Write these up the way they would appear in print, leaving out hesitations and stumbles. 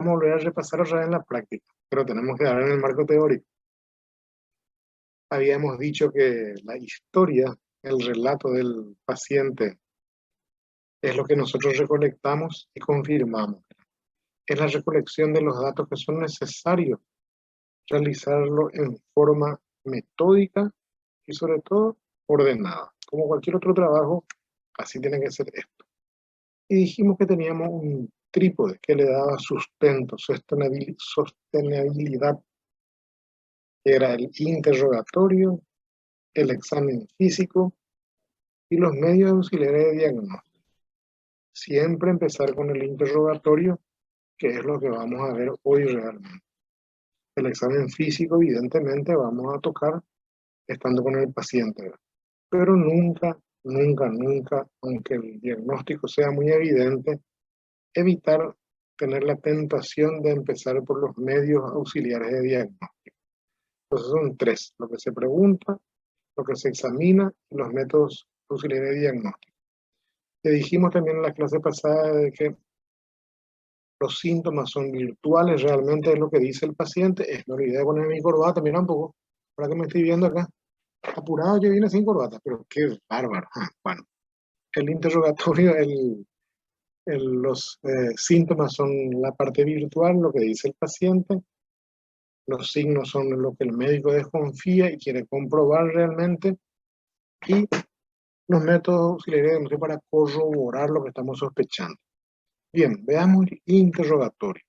Vamos a volver a repasar otra vez en la práctica, pero tenemos que dar en el marco teórico. Habíamos dicho que la historia, el relato del paciente, es lo que nosotros recolectamos y confirmamos. Es la recolección de los datos que son necesarios, realizarlo en forma metódica y sobre todo ordenada. Como cualquier otro trabajo, así tiene que ser esto. Y dijimos que teníamos un trípode que le daba sustento, sostenibilidad, que era el interrogatorio, el examen físico y los medios auxiliares de diagnóstico. Siempre empezar con el interrogatorio, que es lo que vamos a ver hoy realmente. El examen físico, evidentemente, vamos a tocar estando con el paciente, ¿verdad? Pero nunca, nunca, nunca, aunque el diagnóstico sea muy evidente, evitar tener la tentación de empezar por los medios auxiliares de diagnóstico. Entonces son tres: lo que se pregunta, lo que se examina y los métodos auxiliares de diagnóstico. Te dijimos también en la clase pasada de que los síntomas son virtuales, realmente es lo que dice el paciente. Me olvidé de poner mi corbata, mira un poco, para que me estoy viendo acá. Apurado, yo vine sin corbata, pero qué bárbaro. Bueno, el interrogatorio, los síntomas son la parte virtual, lo que dice el paciente. Los signos son lo que el médico desconfía y quiere comprobar realmente. Y los métodos auxiliares para corroborar lo que estamos sospechando. Bien, veamos el interrogatorio.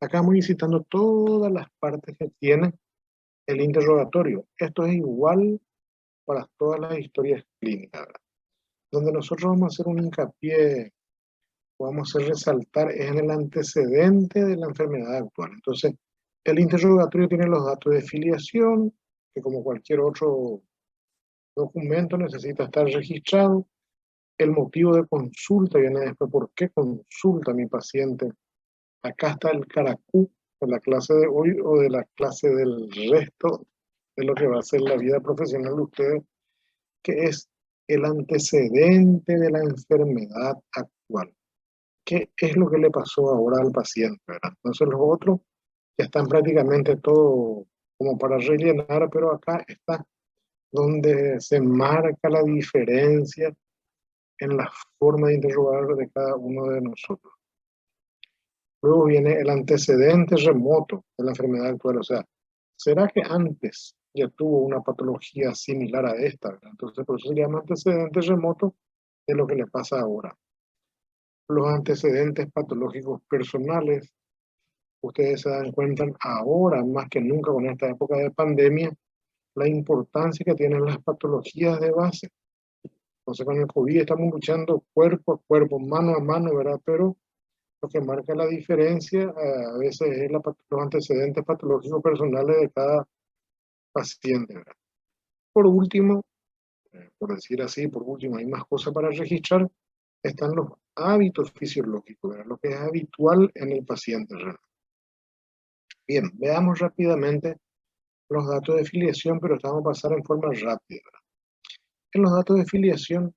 Acá vamos citando todas las partes que tiene el interrogatorio. Esto es igual para todas las historias clínicas, ¿verdad? Donde nosotros vamos a hacer un hincapié, vamos a hacer resaltar, es en el antecedente de la enfermedad actual. Entonces, el interrogatorio tiene los datos de filiación, que como cualquier otro documento necesita estar registrado. El motivo de consulta viene después. ¿Por qué consulta mi paciente? Acá está el caracú de la clase de hoy o de la clase del resto de lo que va a ser la vida profesional de ustedes, que es el antecedente de la enfermedad actual. ¿Qué es lo que le pasó ahora al paciente, ¿verdad? Entonces los otros ya están prácticamente todo como para rellenar, pero acá está donde se marca la diferencia en la forma de interrogar de cada uno de nosotros. Luego viene el antecedente remoto de la enfermedad actual, o sea, ¿será que antes ya tuvo una patología similar a esta, ¿verdad? Entonces, por eso se llama antecedente remoto de lo que le pasa ahora. Los antecedentes patológicos personales, ustedes se dan cuenta ahora, más que nunca con esta época de pandemia, la importancia que tienen las patologías de base. Entonces, con el COVID estamos luchando cuerpo a cuerpo, mano a mano, ¿verdad? Pero lo que marca la diferencia a veces es los antecedentes patológicos personales de cada paciente, ¿verdad? Por último, por decir así, por último, hay más cosas para registrar, están los hábitos fisiológicos, ¿verdad? Lo que es habitual en el paciente, ¿verdad? Bien, veamos rápidamente los datos de filiación, pero estamos a pasar en forma rápida, ¿verdad? En los datos de filiación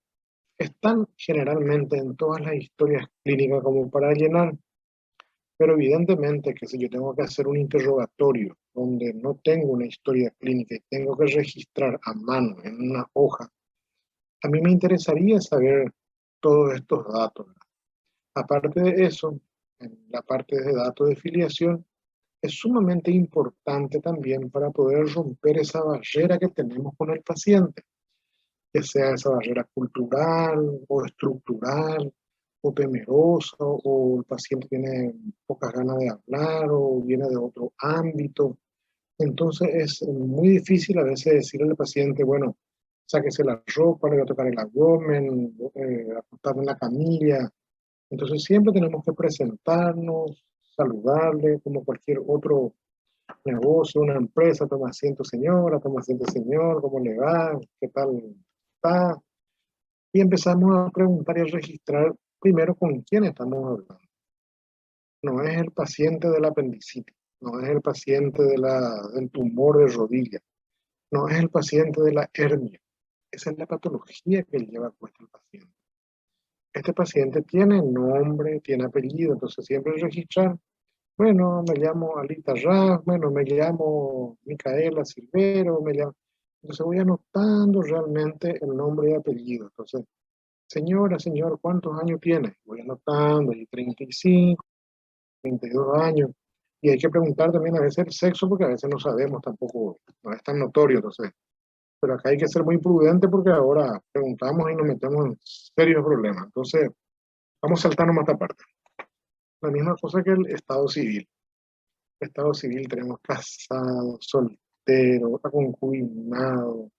están generalmente en todas las historias clínicas como para llenar. Pero evidentemente que si yo tengo que hacer un interrogatorio donde no tengo una historia clínica y tengo que registrar a mano en una hoja, a mí me interesaría saber todos estos datos. Aparte de eso, en la parte de datos de filiación, es sumamente importante también para poder romper esa barrera que tenemos con el paciente, ya sea esa barrera cultural o estructural, o temeroso, o el paciente tiene pocas ganas de hablar, o viene de otro ámbito. Entonces es muy difícil a veces decirle al paciente, bueno, sáquese la ropa, le voy a tocar el abdomen, acostarme en la camilla. Entonces siempre tenemos que presentarnos, saludarle, como cualquier otro negocio, una empresa: toma asiento señora, toma asiento señor, ¿cómo le va? ¿Qué tal está? Y empezamos a preguntar y a registrar primero con quién estamos hablando. No es el paciente de la apendicitis, no es el paciente del tumor de rodilla, no es el paciente de la hernia. Esa es la patología que lleva puesta el paciente. Este paciente tiene nombre, tiene apellido, entonces siempre registrar Bueno, me llamo Alita Raz, bueno, me llamo Micaela Silvero, me llamo... Entonces voy anotando realmente el nombre y apellido. Entonces, señora, señor, ¿cuántos años tiene? Voy anotando, y 35, 32 años. Y hay que preguntar también a veces el sexo, porque a veces no sabemos tampoco, no es tan notorio, entonces. Pero acá hay que ser muy prudente porque ahora preguntamos y nos metemos en serios problemas. Entonces, vamos saltando más esta parte. La misma cosa que el estado civil. Estado civil tenemos casado, soltero, a concubinado,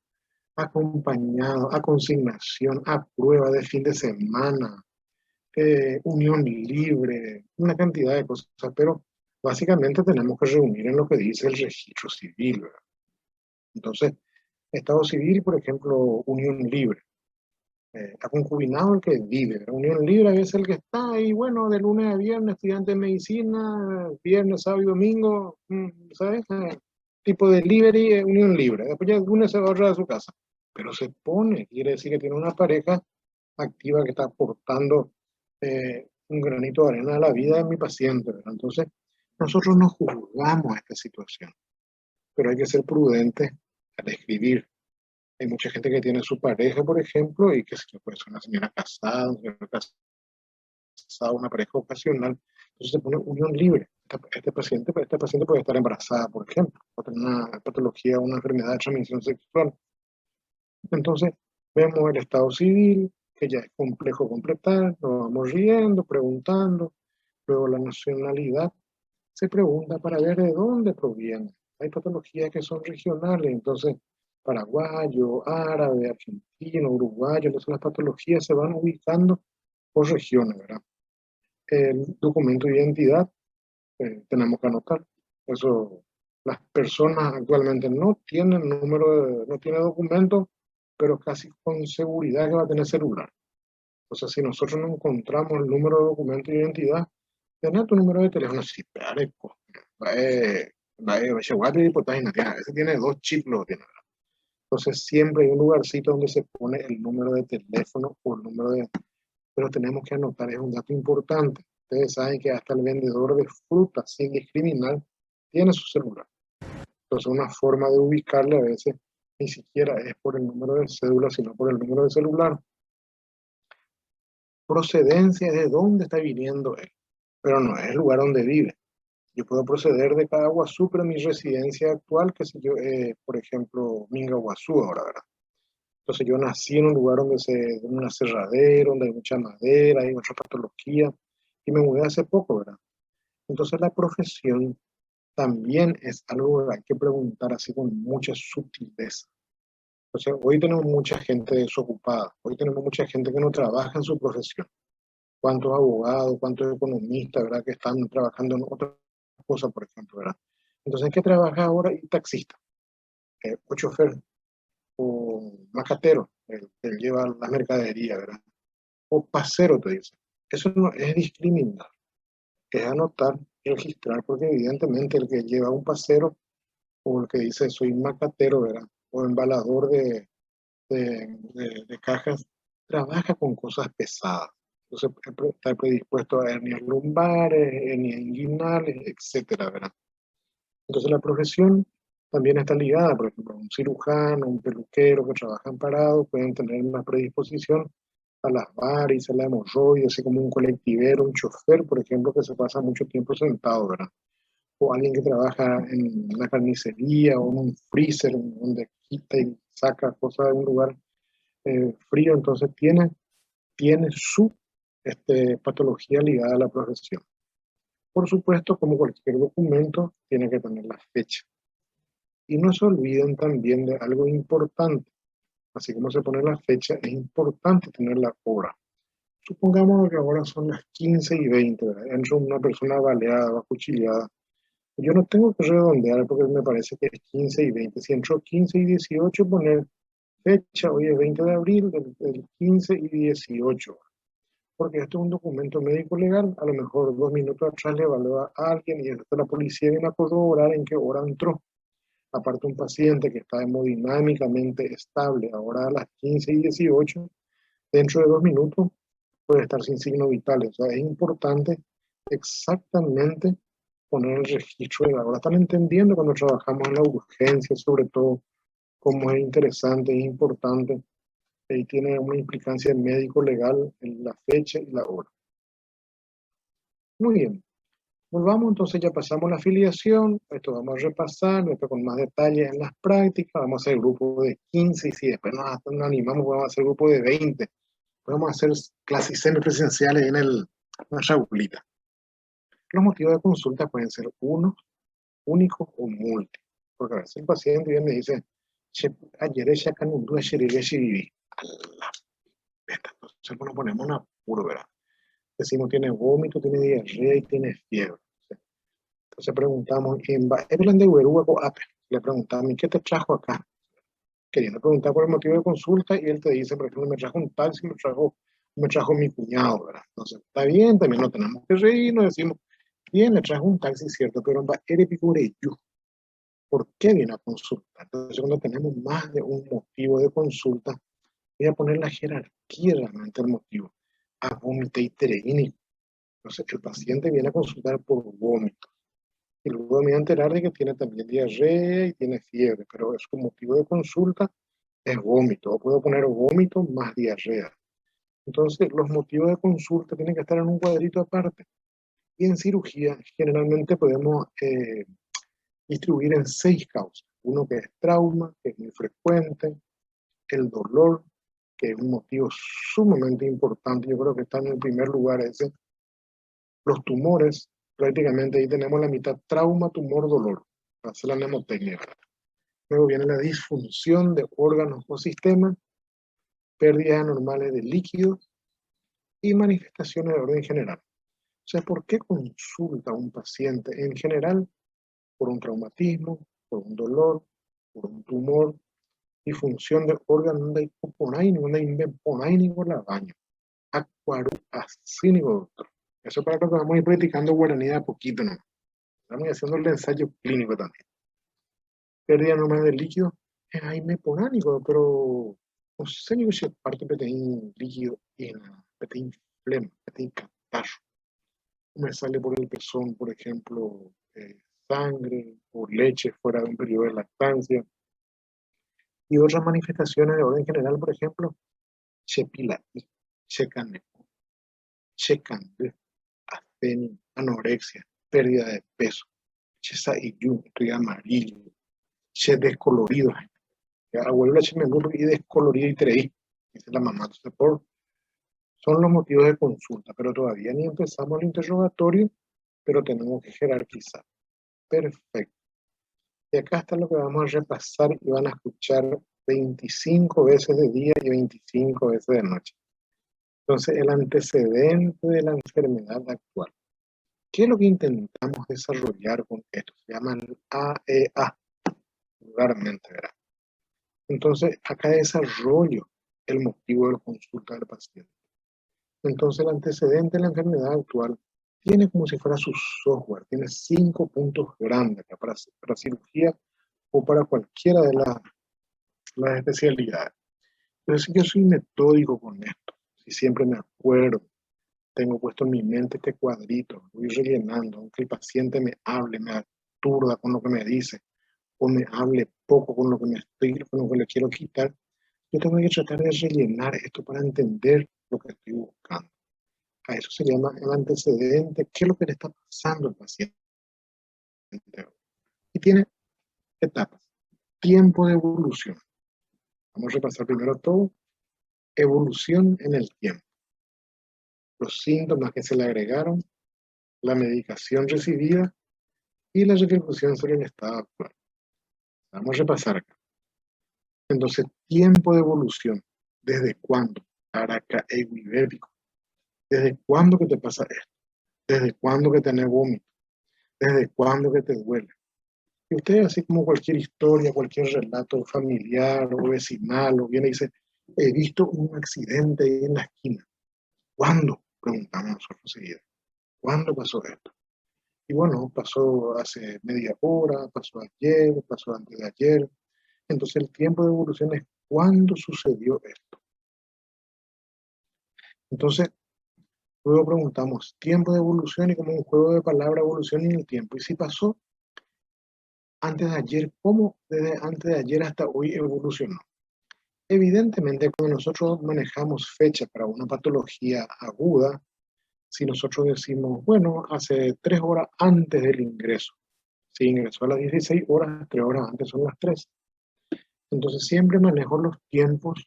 acompañado, a consignación, a prueba de fin de semana, unión libre, una cantidad de cosas, pero básicamente tenemos que reunir en lo que dice el registro civil, ¿verdad? Entonces, estado civil, por ejemplo, unión libre. A concubinado el que vive, ¿verdad? Unión libre a veces el que está ahí, bueno, de lunes a viernes, estudiante de medicina, viernes, sábado y domingo, ¿sabes? Tipo de delivery, unión libre. Después ya el lunes se va a ahorrar a su casa. Pero se pone, quiere decir que tiene una pareja activa que está aportando un granito de arena a la vida de mi paciente, ¿verdad? Entonces, nosotros no juzgamos esta situación, pero hay que ser prudentes al escribir. Hay mucha gente que tiene su pareja, por ejemplo, y que puede ser una señora casada, un señor casado, una pareja ocasional. Entonces se pone unión libre. Este paciente puede estar embarazada, por ejemplo, o tener una patología, una enfermedad de transmisión sexual. Entonces vemos el estado civil, que ya es complejo completar, nos vamos riendo, preguntando. Luego la nacionalidad se pregunta para ver de dónde proviene. Hay patologías que son regionales, entonces paraguayo, árabe, argentino, uruguayo, entonces las patologías se van ubicando por regiones, ¿verdad? El documento de identidad tenemos que anotar. Eso, las personas actualmente no tienen no tienen documento, pero casi con seguridad que va a tener celular. Entonces, si nosotros no encontramos el número de documento de identidad, tener tu número de teléfono, sí, parejo. A veces tiene dos chips, lo tiene, ¿verdad? Entonces, siempre hay un lugarcito donde se pone el número de teléfono o el número de... Pero tenemos que anotar, es un dato importante. Ustedes saben que hasta el vendedor de frutas, sin discriminar, tiene su celular. Entonces, una forma de ubicarle a veces ni siquiera es por el número de cédula, sino por el número de celular. Procedencia es de dónde está viniendo él, pero no es el lugar donde vive. Yo puedo proceder de Caguazú, pero mi residencia actual, que sé yo, por ejemplo, Mingaguazú ahora, ¿verdad? Entonces yo nací en un lugar en un aserradero, donde hay mucha madera, hay mucha patología, y me mudé hace poco, ¿verdad? Entonces la profesión también es algo que hay que preguntar así con mucha sutileza. Entonces hoy tenemos mucha gente desocupada, hoy tenemos mucha gente que no trabaja en su profesión. ¿Cuántos abogados, cuántos economistas, verdad, que están trabajando en otras cosas, por ejemplo, verdad? Entonces, ¿qué trabaja ahora? Y taxista, o chofer, o macatero, el que lleva la mercadería, ¿verdad? O pasero, te dice. Eso no es discriminar, es anotar, registrar, porque evidentemente el que lleva un pasero o el que dice soy macatero, ¿verdad? O embalador de cajas, trabaja con cosas pesadas. Entonces, está predispuesto a hernias lumbares, hernias inguinales, etcétera, ¿verdad? Entonces, la profesión también está ligada, por ejemplo, un cirujano, un peluquero que trabajan parados pueden tener una predisposición a las varices, a la hemorroides, así como un colectivero, un chofer, por ejemplo, que se pasa mucho tiempo sentado, ¿verdad? O alguien que trabaja en una carnicería o en un freezer, donde quita y saca cosas de un lugar frío, entonces tiene su patología ligada a la profesión. Por supuesto, como cualquier documento, tiene que tener la fecha. Y no se olviden también de algo importante. Así como se pone la fecha, es importante tener la hora. Supongamos que ahora son las 15:20, ¿verdad? Entra una persona baleada o acuchillada. Yo no tengo que redondear porque me parece que es 15:20. Si entró 15:18, poner fecha, hoy es 20 de abril del 15:18. Porque esto es un documento médico legal, a lo mejor 2 minutos atrás le evalúa a alguien y después la policía viene a corroborar en qué hora entró. Aparte, un paciente que está hemodinámicamente estable ahora a las 15:18, dentro de 2 minutos puede estar sin signos vitales. O sea, es importante exactamente poner el registro de ahora. Están entendiendo cuando trabajamos en la urgencia, sobre todo, cómo es interesante e importante y tiene una implicancia médico-legal en la fecha y la hora. Muy bien. Volvamos entonces, ya pasamos la afiliación, esto vamos a repasar, después con más detalles en las prácticas, vamos a hacer grupo de 15 y si después nos animamos, vamos a hacer grupo de 20, podemos hacer clases semipresenciales en nuestra aulita. Los motivos de consulta pueden ser uno, únicos o múltiples, porque a veces el paciente viene y dice, ayer ya canundú, ayer viví. Entonces nos ponemos una apuro, ¿verdad? Decimos, tiene vómito, tiene diarrea y tiene fiebre. Entonces preguntamos, le preguntamos, ¿y qué te trajo acá? Queriendo preguntar por el motivo de consulta y él te dice, por ejemplo, me trajo un taxi, me trajo mi cuñado, ¿verdad? Entonces, está bien, también no tenemos que reír, nos decimos, bien, le trajo un taxi, cierto, pero ¿por qué viene a consultar? Entonces, cuando tenemos más de un motivo de consulta, voy a poner la jerarquía realmente del motivo. A vómito y tereínico. Entonces, el paciente viene a consultar por vómito. Y luego me voy a enterar de que tiene también diarrea y tiene fiebre, pero su motivo de consulta es vómito. O puedo poner vómito más diarrea. Entonces, los motivos de consulta tienen que estar en un cuadrito aparte. Y en cirugía, generalmente podemos distribuir en 6 causas. Uno que es trauma, que es muy frecuente, el dolor, que es un motivo sumamente importante, yo creo que está en el primer lugar ese. Los tumores, prácticamente ahí tenemos la mitad, trauma, tumor, dolor, para hacer la mnemotecnia. Luego viene la disfunción de órganos o sistemas, pérdidas anormales de líquidos y manifestaciones de orden general. O sea, ¿por qué consulta un paciente en general? Por un traumatismo, por un dolor, por un tumor, disfunción de órganos, no hay por la baño. Acuaru acínico, doctor. Eso para lo que vamos a ir practicando guaraní de a poquito, ¿no? Estamos haciendo el ensayo clínico también. Pérdida normal de líquido, es aime poránico, pero no sé ni si parte peteín líquido y peteín flema, peteín catarro. Me sale por el pezón, por ejemplo, sangre o leche fuera de un periodo de lactancia. Y otras manifestaciones de orden general, por ejemplo, chepila, checaneco, checande, astenia, anorexia, pérdida de peso, chesaiyu, estoy amarillo, che descolorido, abuelo che me y descolorido y treí, dice la mamá. Entonces, son los motivos de consulta, pero todavía ni empezamos el interrogatorio, pero tenemos que jerarquizar. Perfecto. Y acá está lo que vamos a repasar y van a escuchar 25 veces de día y 25 veces de noche. Entonces, el antecedente de la enfermedad actual. ¿Qué es lo que intentamos desarrollar con esto? Se llaman AEA, vulgarmente, ¿verdad? Entonces, acá desarrollo el motivo de la consulta del paciente. Entonces, el antecedente de la enfermedad actual tiene como si fuera su software, tiene 5 puntos grandes para cirugía o para cualquiera de las especialidades. Pero si yo soy metódico con esto, si siempre me acuerdo, tengo puesto en mi mente este cuadrito, voy rellenando, aunque el paciente me hable, me aturda con lo que me dice, o me hable poco con lo que con lo que le quiero quitar, yo tengo que tratar de rellenar esto para entender lo que estoy buscando. A eso se llama el antecedente, qué es lo que le está pasando al paciente. Y tiene etapas. Tiempo de evolución. Vamos a repasar primero todo. Evolución en el tiempo. Los síntomas que se le agregaron, la medicación recibida y la repercusión sobre el estado actual. Vamos a repasar acá. Entonces, tiempo de evolución. ¿Desde cuándo? Araca eguibérbico. ¿Desde cuándo que te pasa esto? ¿Desde cuándo que tenés vómito? ¿Desde cuándo que te duele? Y usted, así como cualquier historia, cualquier relato familiar o vecinal, o viene y dice, he visto un accidente ahí en la esquina. ¿Cuándo? Preguntamos nosotros seguida. ¿Cuándo pasó esto? Y bueno, pasó hace media hora, pasó ayer, pasó antes de ayer. Entonces el tiempo de evolución es cuándo sucedió esto. Entonces, Luego preguntamos tiempo de evolución y como un juego de palabras evolución en el tiempo. Y si pasó antes de ayer, ¿cómo desde antes de ayer hasta hoy evolucionó? Evidentemente, cuando nosotros manejamos fecha para una patología aguda, si nosotros decimos, bueno, hace 3 horas antes del ingreso, si ingresó a las 16 horas, 3 horas antes son las 3. Entonces siempre manejo los tiempos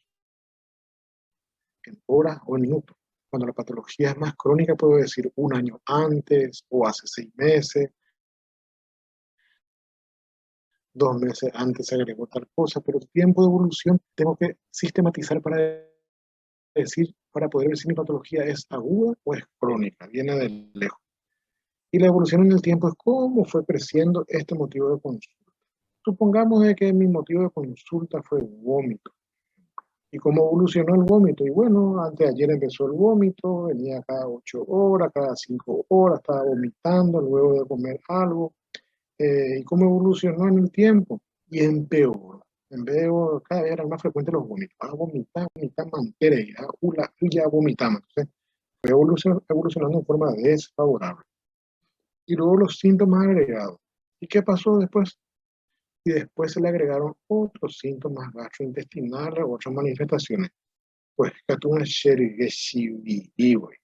en horas o en minutos. Cuando la patología es más crónica, puedo decir un año antes o hace 6 meses, 2 meses antes se agregó tal cosa, pero el tiempo de evolución tengo que sistematizar para decir, para poder ver si mi patología es aguda o es crónica, viene de lejos. Y la evolución en el tiempo es cómo fue creciendo este motivo de consulta. Supongamos de que mi motivo de consulta fue vómito. ¿Y cómo evolucionó el vómito? Y bueno, antes de ayer empezó el vómito, venía cada 8 horas, cada 5 horas, estaba vomitando luego de comer algo. ¿Y cómo evolucionó en el tiempo? Y empeoró. En vez de cada vez eran más frecuentes los vómitos. Vomitar, mantera, ya vomitamos. Entonces, fue evolucionando en forma desfavorable. Y luego los síntomas agregados. ¿Y qué pasó después? Y después se le agregaron otros síntomas gastrointestinales, otras manifestaciones. Pues que tú una güey.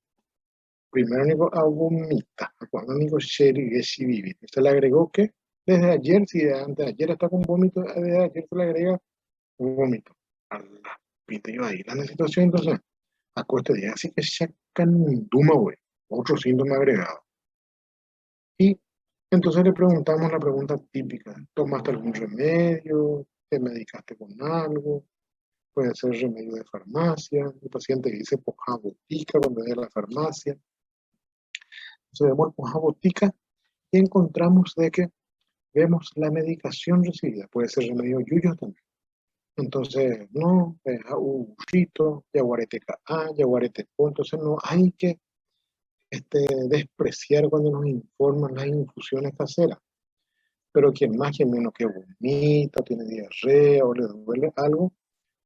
Primero digo a vomita, cuando digo vivi. Se le agregó que desde ayer, si de antes de ayer está con vómito, desde ayer se le agrega vómito. A la pita iba ahí. La situación entonces, a costa de así que sacan un duma, güey. Otro síntoma agregado. Y entonces le preguntamos la pregunta típica, ¿tomaste algún remedio? ¿Te medicaste con algo? Puede ser remedio de farmacia. El paciente dice poja botica cuando es de la farmacia. Entonces vemos el poja botica y encontramos de que vemos la medicación recibida. Puede ser remedio yuyo también. Entonces, no, es urrito, yaguarete A, yaguarete O. Entonces no hay que despreciar cuando nos informan las infusiones caseras. Pero quien más, quien menos que vomita, tiene diarrea o le duele algo,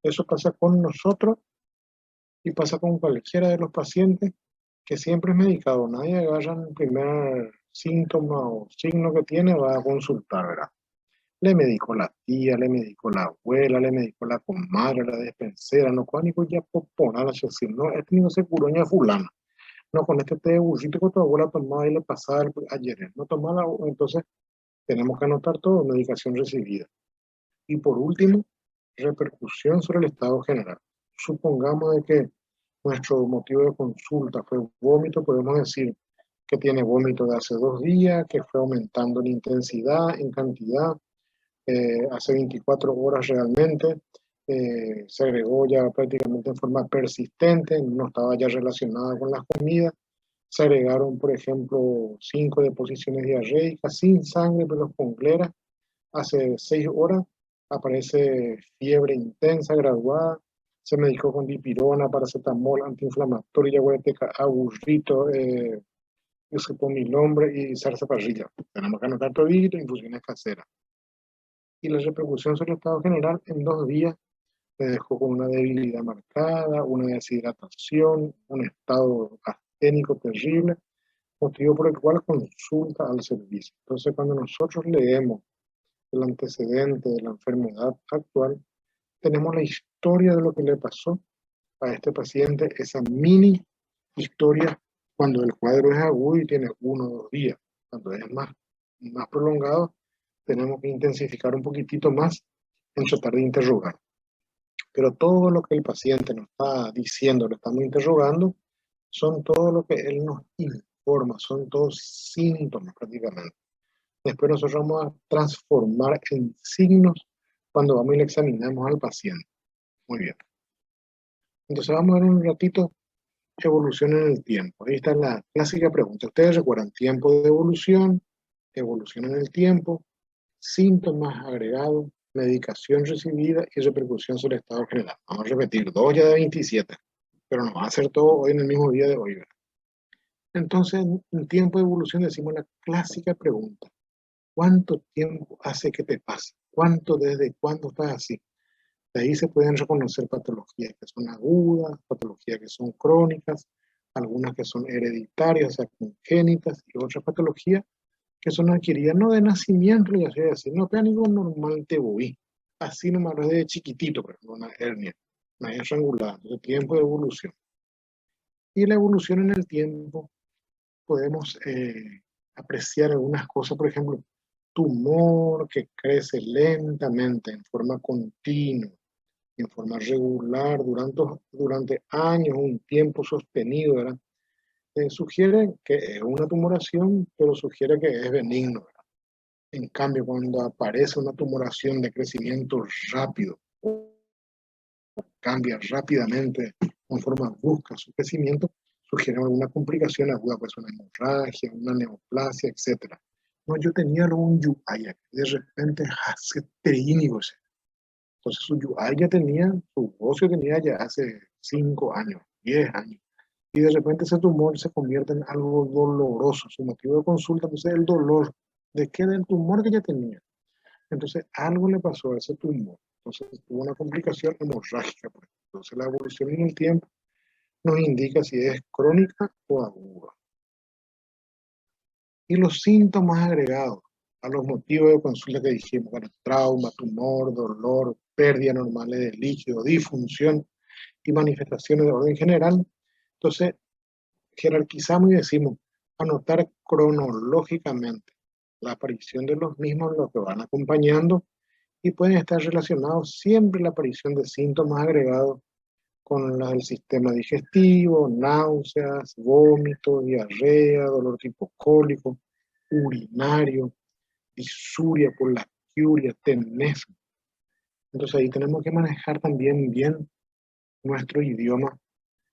eso pasa con nosotros y pasa con cualquiera de los pacientes que siempre es medicado. Nadie agarra el primer síntoma o signo que tiene, va a consultar, ¿verdad? Le medicó la tía, le medicó la abuela, le medicó la comadre, la despensera, no con ya popona, la decir, no, este no se curó ni a fulana. No, con este té de burrito que tu abuela tomaba y le pasaba ayer, no tomaba, entonces tenemos que anotar todo, medicación recibida. Y por último, repercusión sobre el estado general. Supongamos de que nuestro motivo de consulta fue vómito, podemos decir que tiene vómito de hace 2 días, que fue aumentando en intensidad, en cantidad, hace 24 horas realmente, se agregó ya prácticamente en forma persistente, no estaba ya relacionada con las comidas, se agregaron, por ejemplo, 5 deposiciones diarreicas sin sangre, pero con clera, hace 6 horas aparece fiebre intensa, graduada, se medicó con dipirona, paracetamol, antiinflamatorio, guateca, aburrito, nombre y zarzaparrilla. Tenemos que anotar todo, infusiones caseras. Y la repercusión sobre el estado general en 2 días me dejó con una debilidad marcada, una deshidratación, un estado asténico terrible, motivo por el cual consulta al servicio. Entonces, cuando nosotros leemos el antecedente de la enfermedad actual, tenemos la historia de lo que le pasó a este paciente, esa mini historia cuando el cuadro es agudo y tiene 1 o 2 días. Cuando es más prolongado, tenemos que intensificar un poquitito más en tratar de interrogar. Pero todo lo que el paciente nos está diciendo, lo estamos interrogando, son todo lo que él nos informa, son todos síntomas prácticamente. Después nosotros vamos a transformar en signos cuando vamos y le examinamos al paciente. Muy bien. Entonces vamos a ver un ratito evolución en el tiempo. Ahí está la clásica pregunta. ¿Ustedes recuerdan tiempo de evolución en el tiempo, síntomas agregados, medicación recibida y repercusión sobre el estado general? Vamos a repetir, 2 ya de 27, pero no va a hacer todo hoy en el mismo día de hoy, ¿verdad? Entonces, en tiempo de evolución decimos la clásica pregunta. ¿Cuánto tiempo hace que te pasa? ¿Desde cuándo estás así? De ahí se pueden reconocer patologías que son agudas, patologías que son crónicas. algunas que son hereditarias, o sea, congénitas, y otras patologías que son adquiridas no de nacimiento, ya sea así, no, pero algo normal te voy. Así nomás desde chiquitito, por ejemplo, una hernia estrangulada, de tiempo de evolución. Y la evolución en el tiempo podemos apreciar algunas cosas, por ejemplo, tumor que crece lentamente, en forma continua, en forma regular, durante años, un tiempo sostenido, ¿verdad? Sugiere que es una tumoración, pero sugiere que es benigno, ¿verdad? En cambio, cuando aparece una tumoración de crecimiento rápido, cambia rápidamente, con forma brusca su crecimiento, sugiere alguna complicación aguda, pues una hemorragia, una neoplasia, etc. No, yo tenía un Yuaya, de repente hace trínigo. Entonces su Yuaya tenía, su ocio tenía ya hace 5 años, 10 años. Y de repente ese tumor se convierte en algo doloroso. Su motivo de consulta, entonces el dolor. ¿De qué? Del tumor que ya tenía. Entonces algo le pasó a ese tumor. Entonces tuvo una complicación hemorrágica. Pues. Entonces la evolución en el tiempo nos indica si es crónica o aguda. Y los síntomas agregados a los motivos de consulta que dijimos, bueno, trauma, tumor, dolor, pérdida normal de líquido, disfunción y manifestaciones de orden general. Entonces, jerarquizamos y decimos, anotar cronológicamente la aparición de los mismos, los que van acompañando, y pueden estar relacionados siempre la aparición de síntomas agregados con la del sistema digestivo, náuseas, vómitos, diarrea, dolor tipo cólico, urinario, disuria por la quiuria, tenés. Entonces ahí tenemos que manejar también bien nuestro idioma,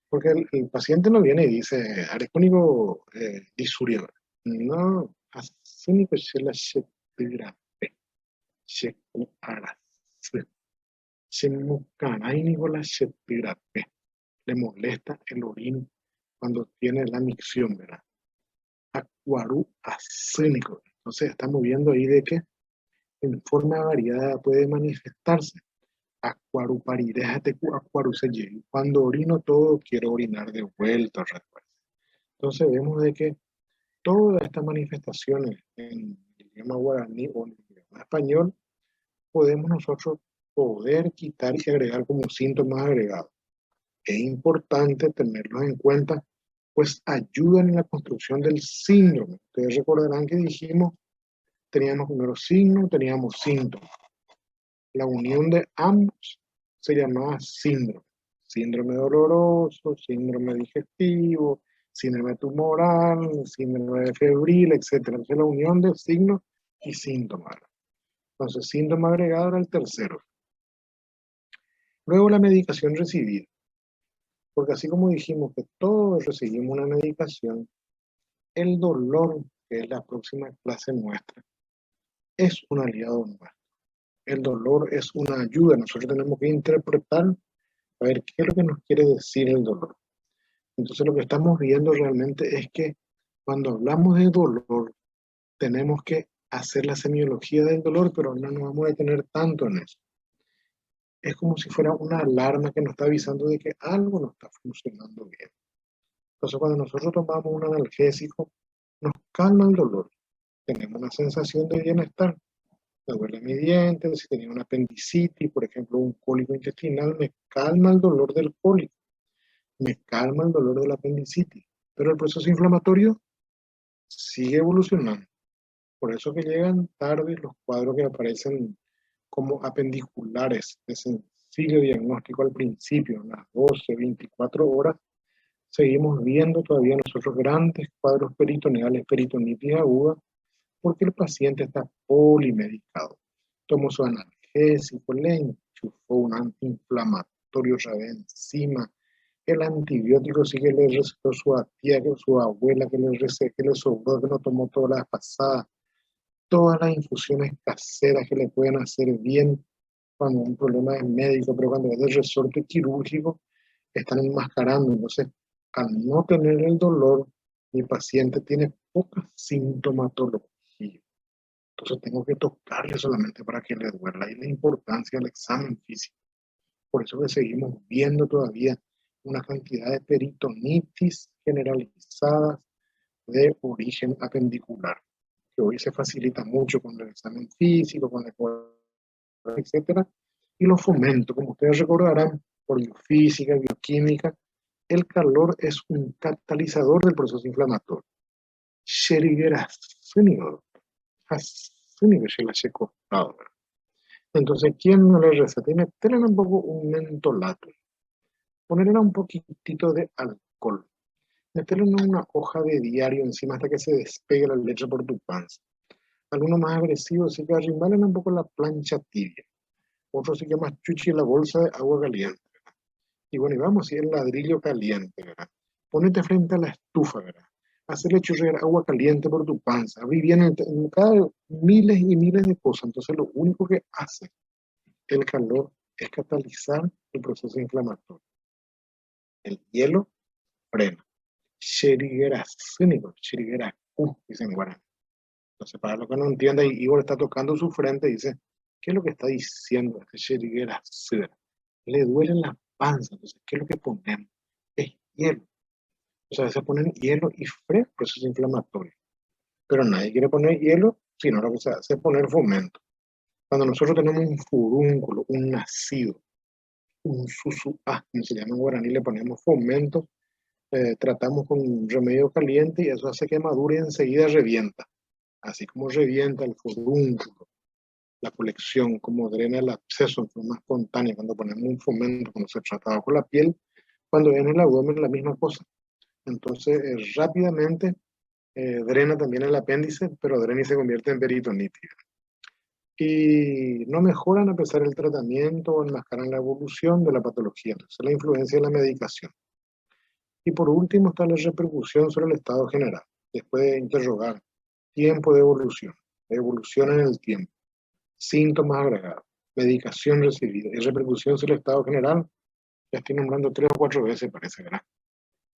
porque el paciente no viene y dice, arecónico disuria. No, así ni que se la se se le molesta el orín cuando tiene la micción, ¿verdad? Acuarú acénico. Entonces estamos viendo ahí de que en forma variada puede manifestarse. Acuaruparidéjate, acuaruseye. Cuando orino todo, quiero orinar de vuelta. Recuerda. Entonces vemos de que todas estas manifestaciones en el idioma guaraní o en el idioma español, podemos nosotros poder quitar y agregar como síntomas agregados. Es importante tenerlos en cuenta, pues ayudan en la construcción del síndrome. Ustedes recordarán que dijimos, teníamos primero signo, teníamos síntomas. La unión de ambos se llamaba síndrome. Síndrome doloroso, síndrome digestivo, síndrome tumoral, síndrome febril, etc. Entonces la unión de signos y síntomas. Entonces síntoma agregado era el tercero. Luego la medicación recibida. Porque así como dijimos que todos recibimos una medicación, el dolor, que es la próxima clase nuestra, es un aliado nuestro. El dolor es una ayuda. Nosotros tenemos que interpretar a ver qué es lo que nos quiere decir el dolor. Entonces lo que estamos viendo realmente es que cuando hablamos de dolor, tenemos que hacer la semiología del dolor, pero no nos vamos a detener tanto en eso. Es como si fuera una alarma que nos está avisando de que algo no está funcionando bien. Entonces cuando nosotros tomamos un analgésico, nos calma el dolor. Tenemos una sensación de bienestar. Me duele mi diente, si tenía una apendicitis, por ejemplo, un cólico intestinal, me calma el dolor del cólico, me calma el dolor de la apendicitis. Pero el proceso inflamatorio sigue evolucionando. Por eso que llegan tarde los cuadros que aparecen como apendiculares, de sencillo diagnóstico al principio, en las 12, 24 horas, seguimos viendo todavía nosotros grandes cuadros peritoneales, peritonitis aguda, porque el paciente está polimedicado. Tomó su analgésico, le enchufó un antiinflamatorio otra vez encima, el antibiótico sí que le recetó su tía, su abuela, que le sobró, que no tomó todas las pasadas, todas las infusiones caseras que le pueden hacer bien cuando un problema es médico, pero cuando es de resorte quirúrgico, están enmascarando. Entonces, al no tener el dolor, mi paciente tiene poca sintomatología. Entonces tengo que tocarle solamente para que le duela. Y la importancia del examen físico. Por eso que seguimos viendo todavía una cantidad de peritonitis generalizadas de origen apendicular, que hoy se facilita mucho con el examen físico, con el etcétera, y lo fomento. Como ustedes recordarán, por biofísica, bioquímica, el calor es un catalizador del proceso inflamatorio. Entonces, ¿quién no le receta? Y meterle un poco un mentolato, ponerle un poquitito de alcohol, meterle una hoja de diario encima hasta que se despegue la leche por tu panza. Algunos más agresivos sí que arrimbalen un poco la plancha tibia. Otros sí que más chuchi la bolsa de agua caliente. Y bueno, y vamos, si el ladrillo caliente, ¿verdad? Ponete frente a la estufa, ¿verdad? Hacerle chorrear agua caliente por tu panza. Abrí bien en cada miles y miles de cosas. Entonces, lo único que hace el calor es catalizar el proceso inflamatorio. El hielo frena. Sherigeracínico, Sherigeracú, dicen guaraní. Entonces, para los que no entienden, Igor está tocando su frente y dice, ¿qué es lo que está diciendo este Sherigerací? Le duele la panza. Entonces, ¿qué es lo que ponemos? Es hielo. O sea, se ponen hielo y frena el proceso inflamatorio. Pero nadie quiere poner hielo, sino lo que se hace es poner fomento. Cuando nosotros tenemos un furúnculo, un nacido, un susuá, como se llama en guaraní, le ponemos fomento, tratamos con un remedio caliente y eso hace que madure y enseguida revienta. Así como revienta el furúnculo, la colección, como drena el absceso en forma espontánea cuando ponemos un fomento, cuando se trata con la piel, cuando en el abdomen la misma cosa. Entonces, rápidamente drena también el apéndice, pero drena y se convierte en peritonitis. Y no mejoran a pesar del tratamiento o enmascaran la evolución de la patología. Entonces, la influencia de la medicación. Y por último está la repercusión sobre el estado general, después de interrogar tiempo de evolución en el tiempo, síntomas agregados, medicación recibida y repercusión sobre el estado general. Ya estoy nombrando 3 o 4 veces, parece, ¿verdad?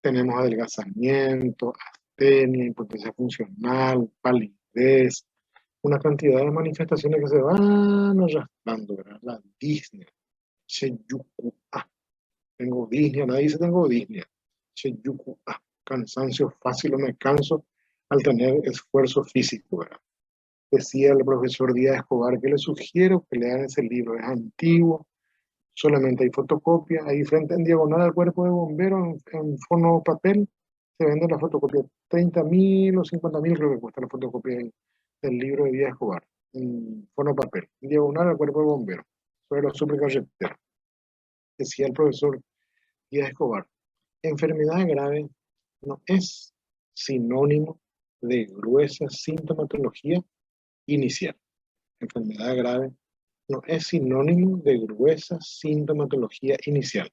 Tenemos adelgazamiento, astenia, impotencia funcional, palidez, una cantidad de manifestaciones que se van arrastrando, ¿verdad? La disnea, Sheyuku, tengo disnea, nadie dice tengo disnea, Sheyuku, cansancio fácil o me canso al tener esfuerzo físico, ¿verdad? Decía el profesor Díaz Escobar que le sugiero que lean ese libro, es antiguo, solamente hay fotocopia, ahí frente en diagonal al cuerpo de bombero, en fono papel, se vende la fotocopia, 30.000 o 50.000 creo que cuesta la fotocopia del libro de Díaz Escobar, en fono papel, en diagonal al cuerpo de bombero, sobre la supercarretera. Decía el profesor Díaz Escobar, enfermedad grave no es sinónimo de gruesa sintomatología inicial. Enfermedad grave no es sinónimo de gruesa sintomatología inicial.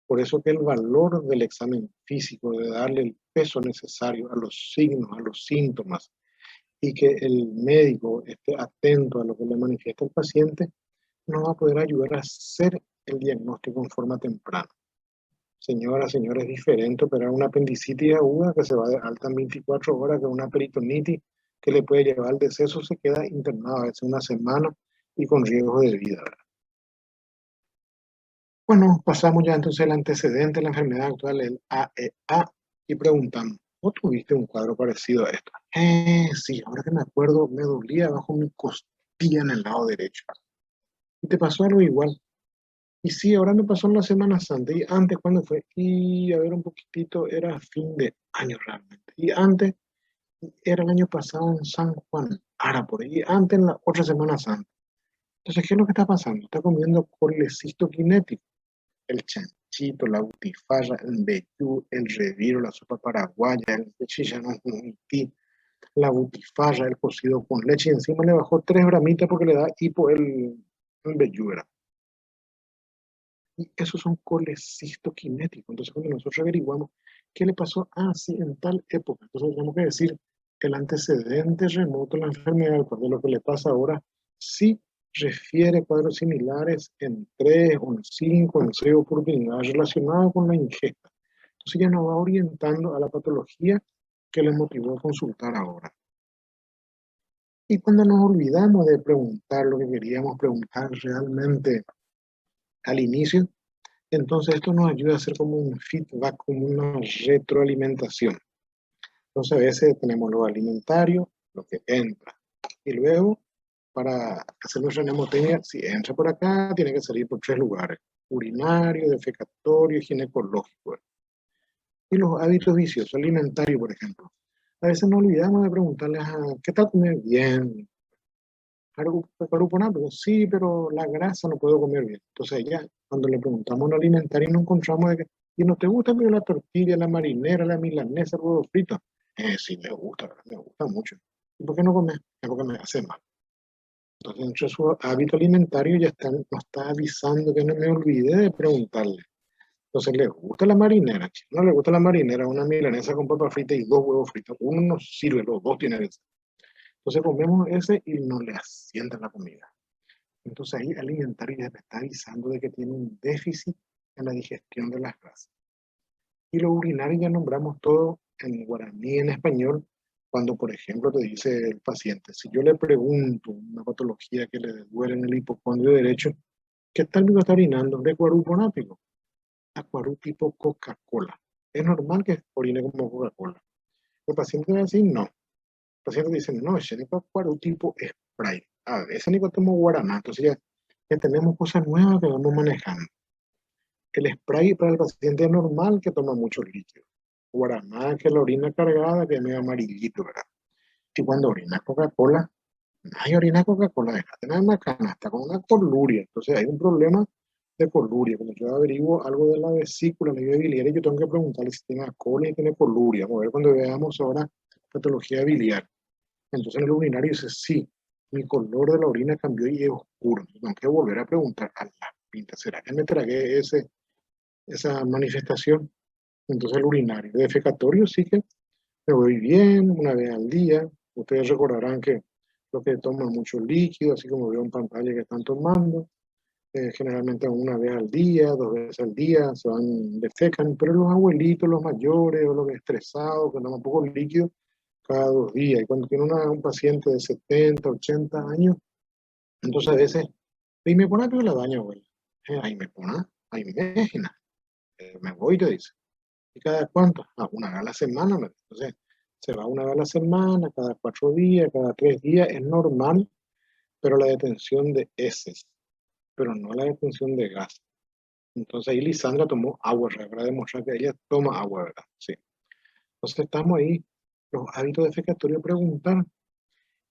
Por eso que el valor del examen físico, de darle el peso necesario a los signos, a los síntomas, y que el médico esté atento a lo que le manifiesta el paciente, nos va a poder ayudar a hacer el diagnóstico en forma temprana. Señora, señora, es diferente operar una apendicitis aguda que se va de alta en 24 horas que una peritonitis que le puede llevar al deceso, se queda internado a veces una semana y con riesgo de vida. Bueno, pasamos ya entonces al antecedente de la enfermedad actual, el AEA, y preguntamos, ¿no tuviste un cuadro parecido a esto? Sí, ahora que me acuerdo, me dolía bajo mi costilla en el lado derecho. ¿Y te pasó algo igual? Y sí, ahora me pasó en la Semana Santa. ¿Y antes cuándo fue? Y a ver un poquitito, era fin de año realmente. Y antes, era el año pasado en San Juan, ahora por ahí. Y antes en la otra Semana Santa. Entonces, ¿qué es lo que está pasando? Está comiendo colecistoquinético. El chanchito, la butifarra, el vellú, el reviro, la sopa paraguaya, el chicharrón con la butifarra, el cocido con leche, y encima le bajó 3 gramitas porque le da hipo el vellú, ¿verdad? Y esos son colecistoquinéticos. Entonces, cuando nosotros averiguamos qué le pasó, sí, en tal época, entonces tenemos que decir el antecedente remoto de la enfermedad, pues de lo que le pasa ahora, sí refiere cuadros similares en 3 o en 5 o en 6 oportunidades relacionadas con la ingesta. Entonces ya nos va orientando a la patología que le motivó a consultar ahora. Y cuando nos olvidamos de preguntar lo que queríamos preguntar realmente al inicio, Entonces esto nos ayuda a hacer como un feedback, como una retroalimentación. Entonces a veces tenemos lo alimentario, lo que entra. Y luego, para hacer nuestra mnemotecnia, si entra por acá, tiene que salir por 3 lugares: urinario, defecatorio y ginecológico. Y los hábitos viciosos alimentarios, por ejemplo. A veces nos olvidamos de preguntarles, ¿qué tal comer bien? Carbohidratos, sí, pero la grasa no puedo comer bien. Entonces ya, cuando le preguntamos a un alimentario, nos encontramos de que, ¿y no te gusta comer la tortilla, la marinera, la milanesa, el huevo frito? Sí, me gusta, ¿verdad? Me gusta mucho. ¿Y por qué no comes? Es porque me hace mal. Entonces, entre su hábito alimentario ya nos está avisando que no me olvide de preguntarle. Entonces, ¿le gusta la marinera? Si no le gusta la marinera, una milanesa con papa frita y 2 huevos fritos. Uno no sirve, los dos tienen que ser. Entonces comemos ese y no le asienta la comida. Entonces ahí el alimentario ya me está avisando de que tiene un déficit en la digestión de las grasas. Y lo urinario ya nombramos todo en guaraní, en español, cuando por ejemplo te dice el paciente, si yo le pregunto una patología que le duele en el hipocondrio derecho, ¿qué tal me está orinando? ¿De cuaruponático? Acuarú tipo Coca-Cola. ¿Es normal que orine como Coca-Cola? El paciente va a decir no. El paciente dice, no, ese es acuarú tipo spray. A ver, ese ni tomo guaraná. Entonces ya tenemos cosas nuevas que vamos manejando. El spray para el paciente es normal que toma mucho líquido. Guaraná, que la orina cargada, que es medio amarillito, ¿verdad? Y cuando orina Coca-Cola, hay orina Coca-Cola, déjate nada más canasta con una coluria. Entonces hay un problema de coluria. Cuando yo averiguo algo de la vesícula, la vía biliar, yo tengo que preguntarle si tiene cola y tiene coluria. Vamos a ver cuando veamos ahora patología biliar. Entonces en el urinario dice, sí, mi color de la orina cambió y es oscuro. Tengo que volver a preguntar a la pinta, ¿será que me tragué esa manifestación? Entonces el urinario defecatorio sí que me voy bien una vez al día. Ustedes recordarán que los que toman mucho líquido, así como veo en pantalla que están tomando, generalmente una vez al día, 2 veces al día, se van, defecan, pero los abuelitos, los mayores o los estresados que toman poco líquido, cada 2 días. Y cuando tiene un paciente de 70, 80 años, entonces a veces, y me pone que la daña, abuela. Ahí me pone, ahí me imagina, me voy, te dice. ¿Y cada cuánto? Una vez a la semana. Entonces, se va una vez a la semana, cada 4 días, cada 3 días, es normal, pero la detención de heces, pero no la detención de gas. Entonces ahí Lisandra tomó agua, para demostrar que ella toma agua, ¿verdad? Sí. Entonces estamos ahí, los hábitos defecatorios preguntar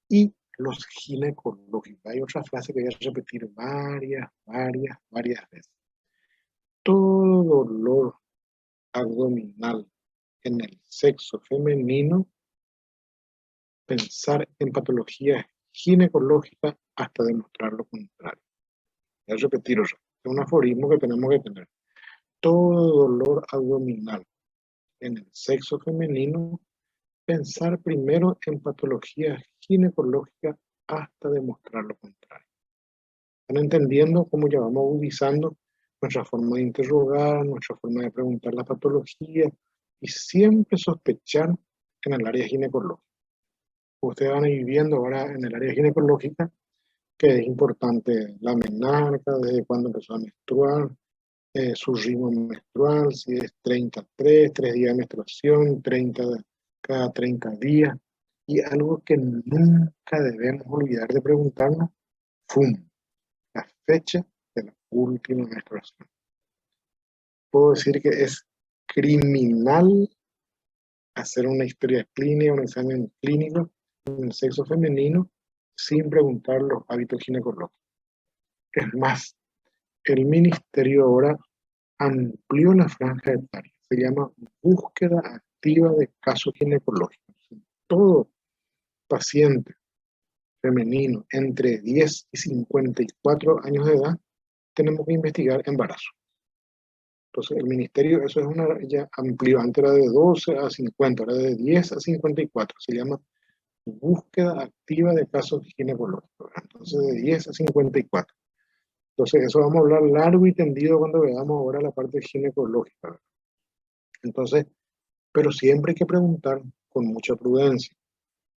y los ginecológicos. Hay otra frase que voy a repetir varias veces. Todo dolor abdominal en el sexo femenino, pensar en patología ginecológica hasta demostrar lo contrario. Voy a repetir, es un aforismo que tenemos que tener. Todo dolor abdominal en el sexo femenino, pensar primero en patología ginecológica hasta demostrar lo contrario. ¿Están entendiendo cómo ya vamos agudizando nuestra forma de interrogar, nuestra forma de preguntar la patología y siempre sospechar en el área ginecológica? Ustedes van a ir viendo ahora en el área ginecológica que es importante la menarca, desde cuándo empezó a menstruar, su ritmo menstrual, si es 3 días de menstruación, cada 30 días. Y algo que nunca debemos olvidar de preguntarnos, ¡fum!, la fecha de la última menstruación. Puedo decir que es criminal hacer una historia clínica, un examen clínico en el sexo femenino sin preguntar los hábitos ginecológicos. Es más, el ministerio ahora amplió la franja etaria. Se llama búsqueda activa de casos ginecológicos. Todo paciente femenino entre 10 y 54 años de edad tenemos que investigar embarazo. Entonces el ministerio, eso es ya amplió, antes era de 12 a 50, ahora de 10 a 54, se llama búsqueda activa de casos ginecológicos. Entonces de 10 a 54. Entonces eso vamos a hablar largo y tendido cuando veamos ahora la parte ginecológica. Entonces, pero siempre hay que preguntar con mucha prudencia.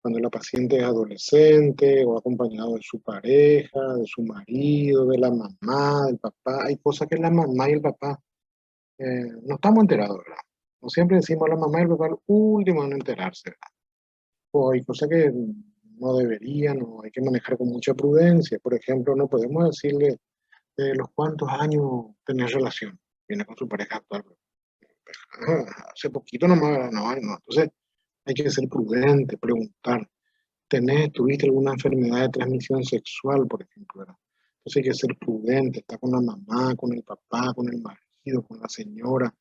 Cuando la paciente es adolescente o acompañado de su pareja, de su marido, de la mamá, del papá, hay cosas que la mamá y el papá no estamos enterados, ¿verdad? No siempre decimos a la mamá y el papá el último en enterarse, ¿verdad? O hay cosas que no deberían, o hay que manejar con mucha prudencia. Por ejemplo, no podemos decirle los cuántos años tenés relación. Viene con su pareja actual. Hace poquito nomás, ¿verdad? No, no. Entonces hay que ser prudente, preguntar. ¿Tuviste alguna enfermedad de transmisión sexual, por ejemplo, ¿verdad? Entonces hay que ser prudente, está con la mamá, con el papá, con el marido, con la señora,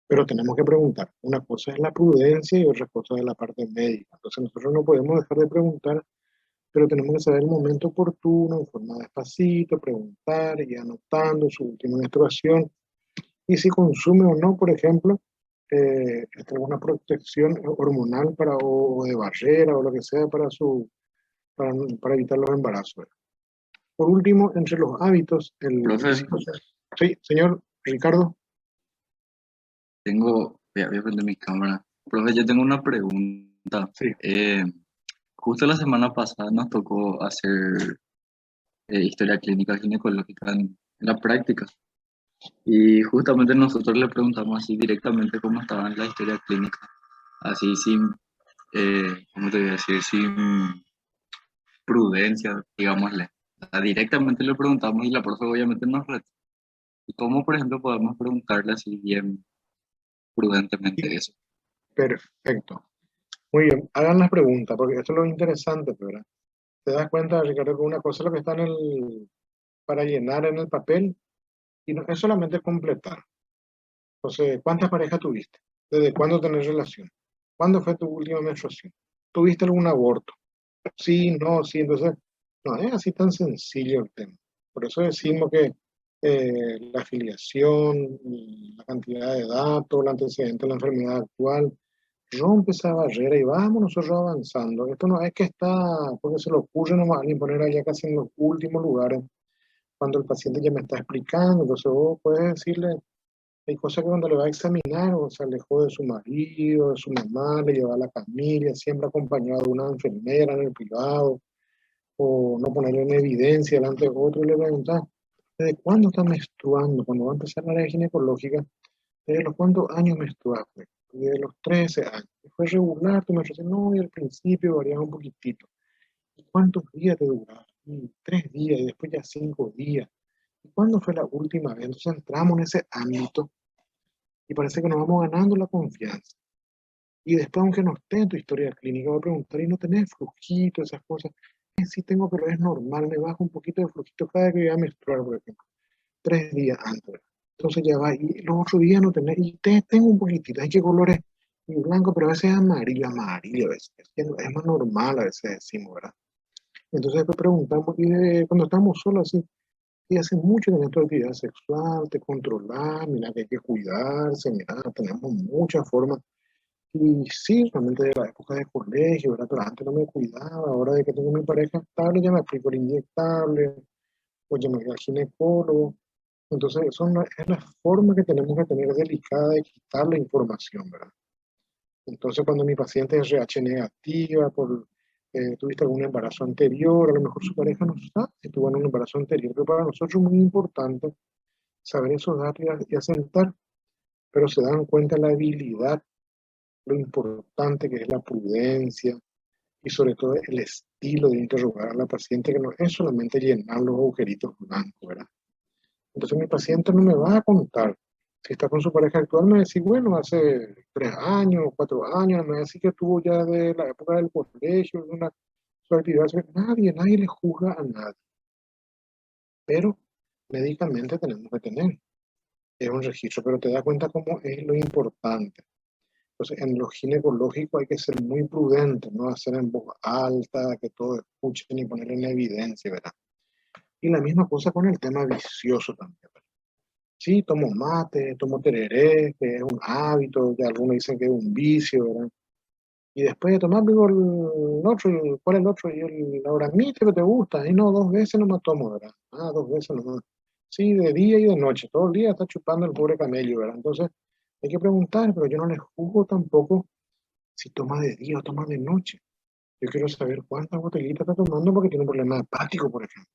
pero tenemos que preguntar. Una cosa es la prudencia y otra cosa es la parte médica. Entonces nosotros no podemos dejar de preguntar, pero tenemos que saber el momento oportuno, en forma despacito, preguntar y anotando su última menstruación y si consume o no, por ejemplo, alguna protección hormonal o de barrera o lo que sea para evitar los embarazos. Por último, entre los hábitos, Profe, sí, señor Ricardo, voy a prender mi cámara. Profe, yo tengo una pregunta. sí, Justo la semana pasada nos tocó hacer historia clínica ginecológica en la práctica. Y justamente nosotros le preguntamos así directamente cómo estaba en la historia clínica. Así sin, ¿cómo te voy a decir? Sin prudencia, digámosle. O sea, directamente le preguntamos y la profe obviamente nos retó. ¿Y cómo, por ejemplo, podemos preguntarle así bien sí, prudentemente eso? perfecto. Muy bien, hagan las preguntas, porque esto es lo interesante, ¿verdad? Te das cuenta, Ricardo, que una cosa es lo que está para llenar en el papel y no es solamente completar. Entonces, ¿cuántas parejas tuviste? ¿Desde cuándo tenés relación? ¿Cuándo fue tu última menstruación? ¿Tuviste algún aborto? Sí, no, sí, entonces, no es así tan sencillo el tema. Por eso decimos que la afiliación, la cantidad de datos, el antecedente de la enfermedad actual, rompe esa barrera y vamos nosotros avanzando. Esto no es que está, porque se le ocurre nomás a alguien poner allá casi en los últimos lugares, cuando el paciente ya me está explicando, entonces vos puedes decirle, hay cosas que cuando le va a examinar, o se alejó de su marido, de su mamá, le lleva a la familia, siempre acompañado de una enfermera en el privado, o no ponerlo en evidencia delante de otro y le preguntas, ¿desde cuándo está menstruando? Cuando va a empezar la área ginecológica, ¿desde los cuántos años menstruaste? Desde los 13 años. ¿Fue regular tu menstruación? No, y al principio variaba un poquitito. ¿Y cuántos días te duraba? Y 3 días, y después ya 5 días. ¿Y cuándo fue la última vez? Entonces entramos en ese ámbito y parece que nos vamos ganando la confianza. Y después, aunque no esté en tu historia clínica, voy a preguntar, ¿y no tenés flujito, esas cosas? Sí tengo, pero es normal, me bajo un poquito de flujito cada vez que voy a menstruar, por ejemplo, 3 días antes. Entonces ya va, y los otros días no tenés, y tengo un poquitito, hay que colores y blanco, pero a veces es amarillo, amarillo, a veces. Es más normal, a veces decimos, ¿verdad? Entonces después preguntamos, y cuando estamos solos así, y hace mucho que tu actividad sexual, te controlas, mira que hay que cuidarse, mira, tenemos muchas formas. Y sí, realmente de la época de colegio, ¿verdad? Pero antes no me cuidaba, ahora de que tengo mi pareja estable ya me aplico el inyectable, o ya me voy al ginecólogo. Entonces, eso no es la forma que tenemos que tener delicada de quitar la información, ¿verdad? Entonces, cuando mi paciente es RH negativa, tuviste algún embarazo anterior, a lo mejor su pareja no sabe si tuvo un embarazo anterior, pero para nosotros es muy importante saber esos datos y asentar, pero se dan cuenta la habilidad, lo importante que es la prudencia y sobre todo el estilo de interrogar a la paciente, que no es solamente llenar los agujeritos blancos, ¿verdad? Entonces mi paciente no me va a contar. Si está con su pareja actual, me va a decir, bueno, hace 3 años, 4 años, me va a decir que tuvo ya de la época del colegio, una su actividad. Nadie le juzga a nadie, pero médicamente tenemos que tener. Es un registro, pero te das cuenta cómo es lo importante. Entonces, en lo ginecológico hay que ser muy prudente, no hacer en voz alta, que todos escuchen y poner en evidencia, ¿verdad? Y la misma cosa con el tema vicioso también, ¿verdad? Sí, tomo mate, tomo tereré, que es un hábito, ya algunos dicen que es un vicio, ¿verdad? Y después de tomar, digo, el otro, ¿cuál es el otro? Y la Oramite que te gusta, y no, 2 veces no me tomo, ¿verdad? 2 veces no. Sí, de día y de noche, todo el día está chupando el pobre camello, ¿verdad? Entonces, hay que preguntar, pero yo no les juzgo tampoco si toma de día o toma de noche. Yo quiero saber cuántas botellitas está tomando porque tiene un problema hepático, por ejemplo.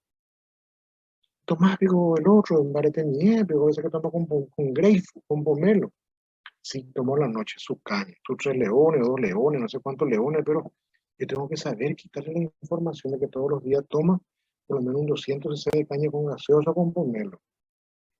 Tomás, digo, el otro, en Baretenier, digo, ese que toma con grapefruit, con pomelo. Sí, tomó la noche su caña, sus 3 leones, 2 leones, no sé cuántos leones, pero yo tengo que saber quitarle la información de que todos los días toma por lo menos un 200 cc de caña con gaseosa con pomelo,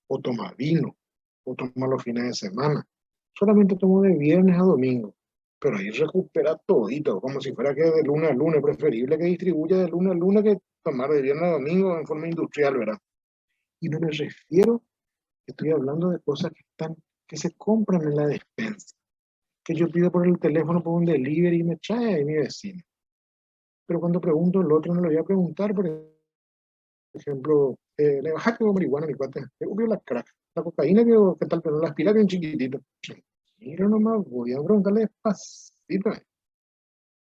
o toma vino, o toma los fines de semana. Solamente tomo de viernes a domingo, pero ahí recupera todito, como si fuera que de lunes a lunes, preferible que distribuya de lunes a lunes que tomar de viernes a domingo en forma industrial, ¿verdad? Y no me refiero, estoy hablando de cosas que se compran en la despensa, que yo pido por el teléfono por un delivery y me trae ahí mi vecino. Pero cuando pregunto el otro no le voy a preguntar, por ejemplo, ¿le baja que marihuana mi cuate? ¿Qué obvio la crack? La cocaína que tal, pero la aspira bien chiquitito. Mira nomás, voy a preguntarle despacito.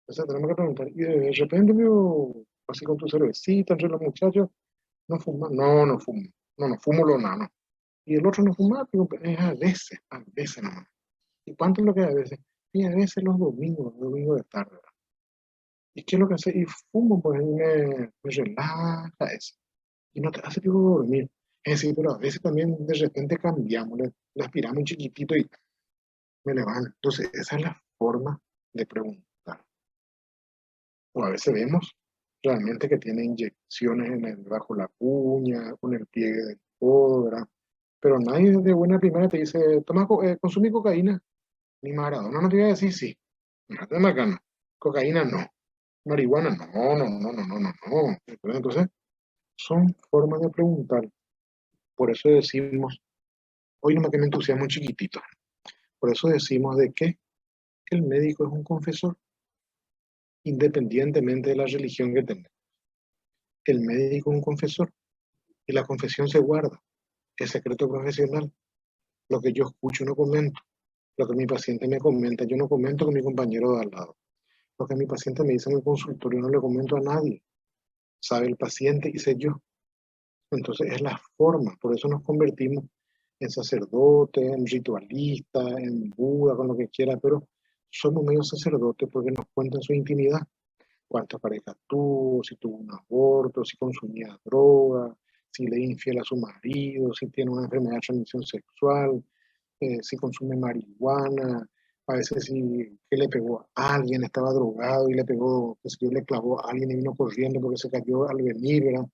Entonces tenemos que preguntar, y de repente veo, así con tu cervecita entre los muchachos, no fuma, no, no fumo, no, no fumo lo nada, no. Y el otro no fuma, pero es a veces nomás. ¿Y cuánto es lo que a veces? Y a veces los domingos de tarde, ¿verdad? ¿Y qué es lo que hace? Y fumo, pues me relaja eso. Y no te hace tipo dormir. Es decir, pero a veces también de repente cambiamos, le aspiramos un chiquitito y me levanto. Entonces, esa es la forma de preguntar. O a veces vemos realmente que tiene inyecciones bajo la cuña, con el pliegue del codo, ¿verdad? Pero nadie de buena primera te dice, toma, consumí cocaína. Ni Maradona no te iba a decir sí. Fíjate macana. Cocaína no. Marihuana no, no, no, no, no, no, no. Entonces, son formas de preguntar. Por eso decimos, hoy no me queda entusiasmo chiquitito. Por eso decimos de que el médico es un confesor, independientemente de la religión que tenga. El médico es un confesor y la confesión se guarda. Es secreto profesional. Lo que yo escucho no comento. Lo que mi paciente me comenta, yo no comento con mi compañero de al lado. Lo que mi paciente me dice en el consultorio no le comento a nadie. Sabe el paciente y sé yo. Entonces es la forma, por eso nos convertimos en sacerdotes, en ritualistas, en Buda, con lo que quiera, pero somos medio sacerdotes porque nos cuentan su intimidad. Cuántas parejas tuvo, si tuvo un aborto, si consumía droga, si le es infiel a su marido, si tiene una enfermedad de transmisión sexual, si consume marihuana, a veces si que le pegó a alguien, estaba drogado y le pegó, que si le clavó a alguien y vino corriendo porque se cayó al venir, ¿verdad?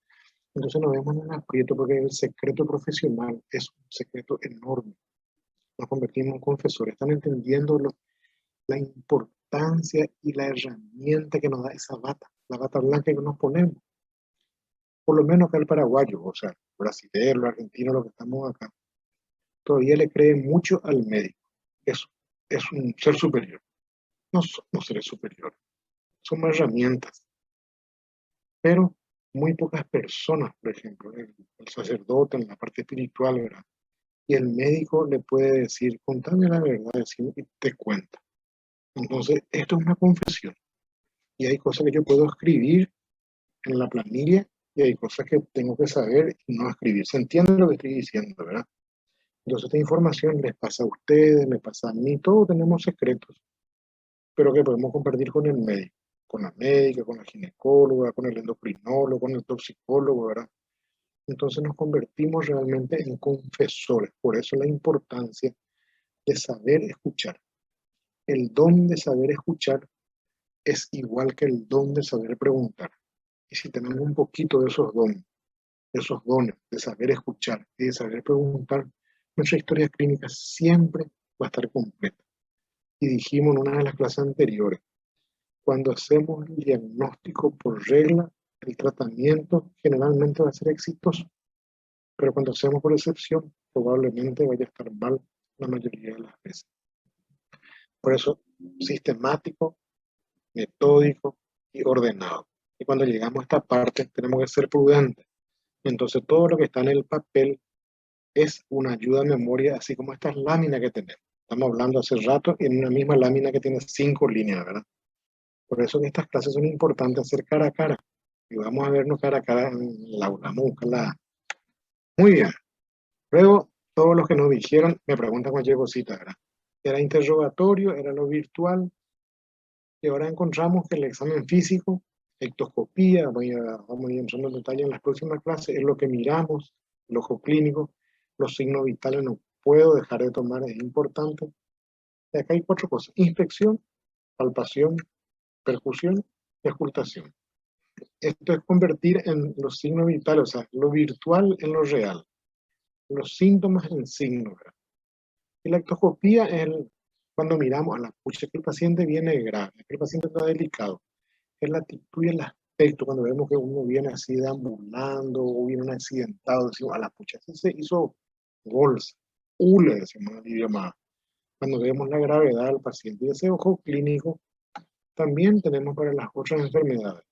Entonces nos vemos en un aprieto porque el secreto profesional es un secreto enorme. Nos convertimos en confesores. Están entendiendo la importancia y la herramienta que nos da esa bata, la bata blanca que nos ponemos. Por lo menos acá el paraguayo, o sea, el brasileño, el argentino, los que estamos acá, todavía le cree mucho al médico. Eso es un ser superior. No somos seres superiores, somos herramientas. Pero muy pocas personas, por ejemplo, el sacerdote en la parte espiritual, ¿verdad? Y el médico le puede decir, contame la verdad, y te cuenta. Entonces, esto es una confesión. Y hay cosas que yo puedo escribir en la planilla y hay cosas que tengo que saber y no escribir. ¿Se entiende lo que estoy diciendo, verdad? Entonces, esta información les pasa a ustedes, me pasa a mí, todos tenemos secretos, pero que podemos compartir con el médico, con la médica, con la ginecóloga, con el endocrinólogo, con el toxicólogo, ¿verdad? Entonces nos convertimos realmente en confesores. Por eso la importancia de saber escuchar. El don de saber escuchar es igual que el don de saber preguntar. Y si tenemos un poquito de esos dones de saber escuchar y de saber preguntar, nuestra historia clínica siempre va a estar completa. Y dijimos en una de las clases anteriores, cuando hacemos el diagnóstico por regla, el tratamiento generalmente va a ser exitoso, pero cuando hacemos por excepción, probablemente vaya a estar mal la mayoría de las veces. Por eso, sistemático, metódico y ordenado. Y cuando llegamos a esta parte, tenemos que ser prudentes. Entonces, todo lo que está en el papel es una ayuda a memoria, así como estas láminas que tenemos. Estamos hablando hace rato en una misma lámina que tiene 5 líneas, ¿verdad? Por eso que estas clases son importantes hacer cara a cara. Y vamos a vernos cara a cara en el aula. Vamos a buscarla. Muy bien. Luego, todos los que nos dijeron, me preguntan cualquier cosita, ¿verdad? Era interrogatorio, era lo virtual, y ahora encontramos que el examen físico Ectoscopía, vamos a ir entrando en detalle en las próximas clases, es lo que miramos, el ojo clínico, los signos vitales no puedo dejar de tomar, es importante. Y acá hay 4 cosas: inspección, palpación, percusión y auscultación. Esto es convertir en los signos vitales, o sea, lo virtual en lo real, los síntomas en signos, ¿verdad? Y la ectoscopía es cuando miramos a la pucha que el paciente viene grave, que el paciente está delicado, es la actitud y el aspecto, cuando vemos que uno viene así deambulando o viene un accidentado, decimos, a la pucha, se hizo bolsa, hule, decimos en el idioma. Cuando vemos la gravedad del paciente, y ese ojo clínico también tenemos para las otras enfermedades.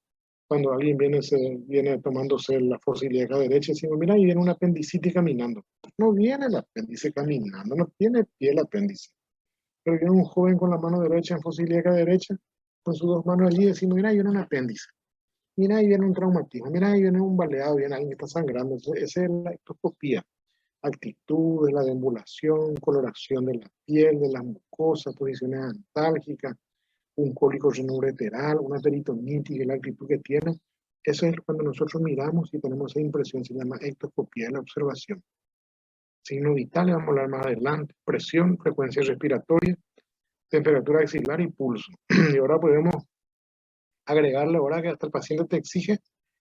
Cuando alguien viene tomándose la fosiliaca derecha, decimos, mira, ahí viene un apendicitis caminando. No viene el apéndice caminando, no tiene pie el apéndice. Pero viene un joven con la mano derecha en fosiliaca derecha, con sus 2 manos allí, decimos, mira, ahí viene un apéndice. Mira, ahí viene un traumatismo. Mira, ahí viene un baleado, viene alguien que está sangrando. Esa es la ectoscopía. Actitudes, la deambulación, coloración de la piel, de las mucosas, posiciones antálgicas, un cólico renoureteral, una peritonitis, y la actitud que tiene. Eso es cuando nosotros miramos y tenemos esa impresión, se llama ectoscopía de la observación. Signos vitales, vamos a hablar más adelante: presión, frecuencia respiratoria, temperatura axilar y pulso. Y ahora podemos agregarle, ahora que hasta el paciente te exige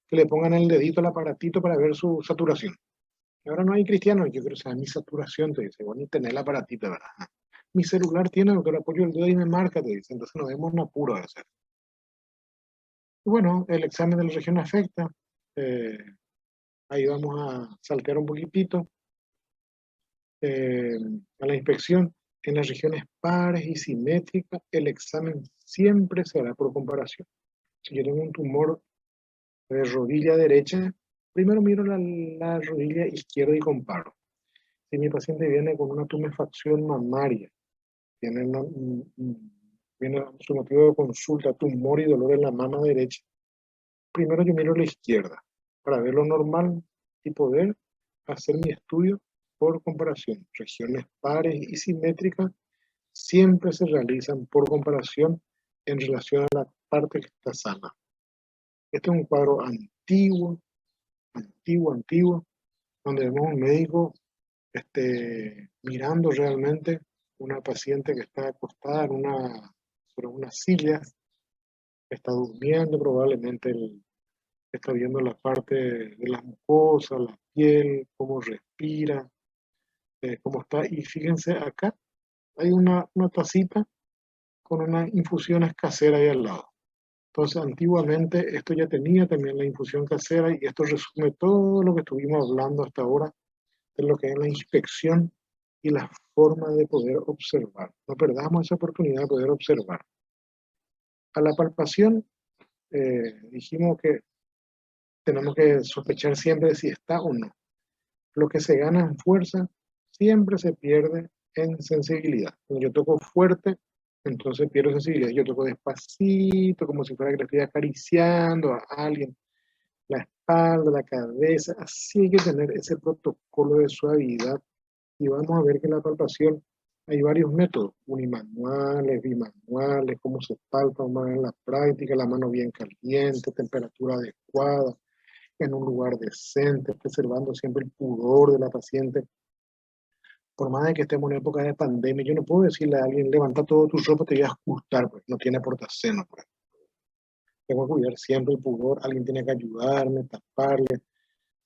que le pongan el dedito al aparatito para ver su saturación. Y ahora no hay cristiano, yo quiero saber mi saturación, te dice, bueno, y tener el aparatito, ¿verdad? Mi celular tiene, doctor, apoyo el dedo y me marca, te dice, entonces nos vemos en apuro de hacer. Y bueno, el examen de la región afecta, eh, ahí vamos a saltear un poquitito, eh, a la inspección. En las regiones pares y simétricas, el examen siempre se hará por comparación. Si yo tengo un tumor de rodilla derecha, primero miro la rodilla izquierda y comparo. Si mi paciente viene con una tumefacción mamaria, viene su motivo de consulta, tumor y dolor en la mama derecha, primero yo miro la izquierda para ver lo normal y poder hacer mi estudio por comparación. Regiones pares y simétricas siempre se realizan por comparación en relación a la parte que está sana. Este es un cuadro antiguo, antiguo, donde vemos un médico mirando realmente una paciente que está acostada sobre unas sillas, está durmiendo, probablemente está viendo la parte de las mucosas, la piel, cómo respira, cómo está. Y fíjense acá, hay una tacita con unas infusiones caseras ahí al lado. Entonces, antiguamente esto ya tenía también la infusión casera, y esto resume todo lo que estuvimos hablando hasta ahora de lo que es la inspección y la forma de poder observar. No perdamos esa oportunidad de poder observar. A la palpación, dijimos que tenemos que sospechar siempre de si está o no. Lo que se gana en fuerza siempre se pierde en sensibilidad. Cuando yo toco fuerte, entonces pierdo sensibilidad. Yo toco despacito, como si fuera que le estoy acariciando a alguien la espalda, la cabeza. Así hay que tener ese protocolo de suavidad. Y vamos a ver que en la palpación hay varios métodos, unimanuales, bimanuales, cómo se palpa más en la práctica, la mano bien caliente, temperatura adecuada, en un lugar decente, preservando siempre el pudor de la paciente. Por más de que estemos en época de pandemia, yo no puedo decirle a alguien, levanta todo tu ropa, te voy a ajustar, pues no tiene portaceno. Pues. Tengo que cuidar siempre el pudor, alguien tiene que ayudarme, taparle.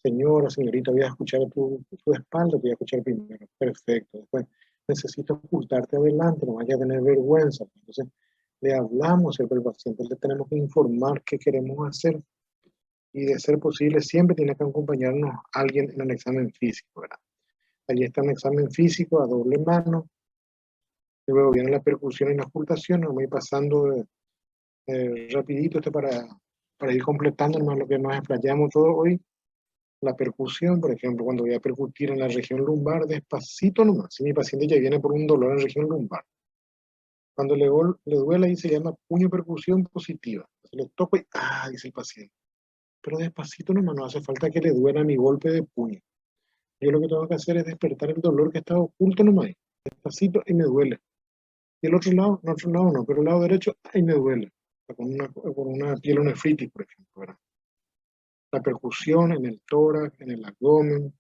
Señora, señorita, voy a escuchar tu espalda, te voy a escuchar primero. Perfecto. Después necesito ocultarte adelante, no vaya a tener vergüenza. Entonces, le hablamos siempre al paciente, le tenemos que informar qué queremos hacer, y de ser posible siempre tiene que acompañarnos alguien en el examen físico, ¿verdad? Allí está un examen físico a doble mano, y luego viene la percusión y la ocultación. Vamos a ir pasando rapidito para ir completando más lo que nos explayamos todo hoy. La percusión, por ejemplo, cuando voy a percutir en la región lumbar, despacito nomás. Si mi paciente ya viene por un dolor en la región lumbar, cuando le duele ahí se llama puño percusión positiva. Entonces le toco y dice el paciente. Pero despacito nomás, no hace falta que le duela mi golpe de puño. Yo lo que tengo que hacer es despertar el dolor que está oculto nomás. Despacito y me duele. Y el otro lado no, pero el lado derecho, me duele. con una pielonefritis, por ejemplo, ¿verdad? La percusión en el tórax, en el abdomen,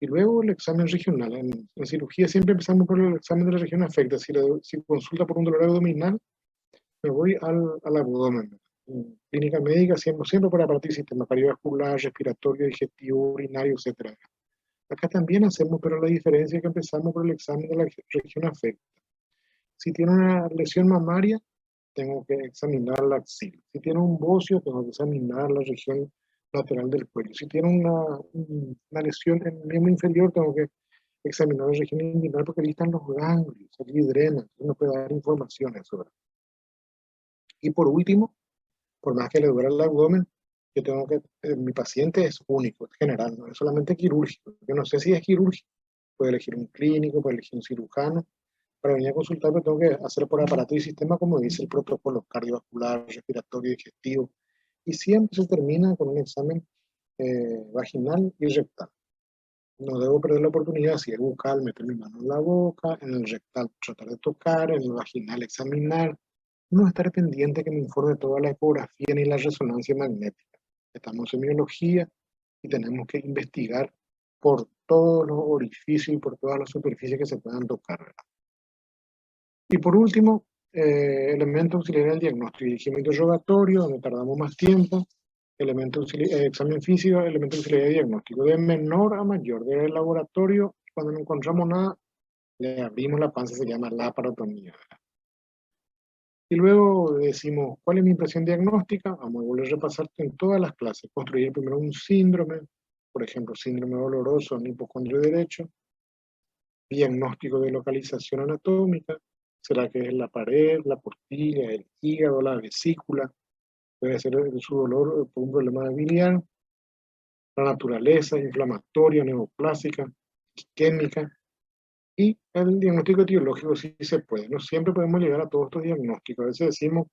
y luego el examen regional. En cirugía siempre empezamos por el examen de la región afecta. Si consulta por un dolor abdominal, me voy al abdomen. En clínica médica siempre para partir sistema cardiovascular, respiratorio, digestivo, urinario, etc. Acá también hacemos, pero la diferencia es que empezamos por el examen de la región afecta. Si tiene una lesión mamaria, tengo que examinar la axila. Si tiene un bocio, tengo que examinar la región lateral del cuello. Si tiene una lesión en el miembro inferior, tengo que examinar la región inguinal porque ahí están los ganglios, allí drena, entonces no puede dar información sobre. Y por último, por más que le duele el abdomen, mi paciente es único, es general, no es solamente quirúrgico. Yo no sé si es quirúrgico, puede elegir un clínico, puede elegir un cirujano. Para venir a consultar, pero tengo que hacer por aparato y sistema, como dice el protocolo cardiovascular, respiratorio, digestivo. Y siempre se termina con un examen vaginal y rectal. No debo perder la oportunidad, si es bucal, meter mi mano en la boca, en el rectal tratar de tocar, en el vaginal examinar. No estar pendiente que me informe toda la ecografía ni la resonancia magnética. Estamos en biología y tenemos que investigar por todos los orificios y por todas las superficies que se puedan tocar, ¿verdad? Y por último, elemento auxiliar del diagnóstico, dirigimiento interrogatorio, donde tardamos más tiempo, examen físico, elemento auxiliar de diagnóstico, de menor a mayor, del laboratorio, cuando no encontramos nada, le abrimos la panza, se llama laparotomía. Y luego decimos, ¿cuál es mi impresión diagnóstica? Vamos a volver a repasar en todas las clases, construir primero un síndrome, por ejemplo, síndrome doloroso en hipocondrio derecho, diagnóstico de localización anatómica. ¿Será que es la pared, la portilla, el hígado, la vesícula? Puede ser su dolor por un problema biliar. La naturaleza, inflamatoria, neoplásica, isquémica. Y el diagnóstico etiológico sí se puede. No siempre podemos llegar a todos estos diagnósticos. A veces decimos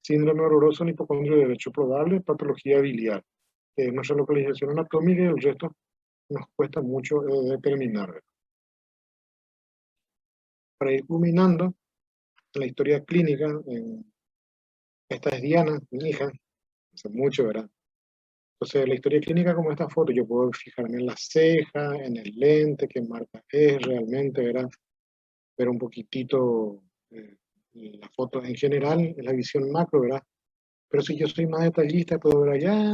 síndrome doloroso en hipocondrio derecho probable, patología biliar. Nuestra localización anatómica y el resto nos cuesta mucho determinar. Para ir culminando, la historia clínica, esta es Diana, mi hija, hace mucho, ¿verdad? Entonces, la historia clínica como esta foto, yo puedo fijarme en la ceja, en el lente, qué marca es realmente, ¿verdad? Ver un poquitito la foto en general, es la visión macro, ¿verdad? Pero si yo soy más detallista, puedo ver allá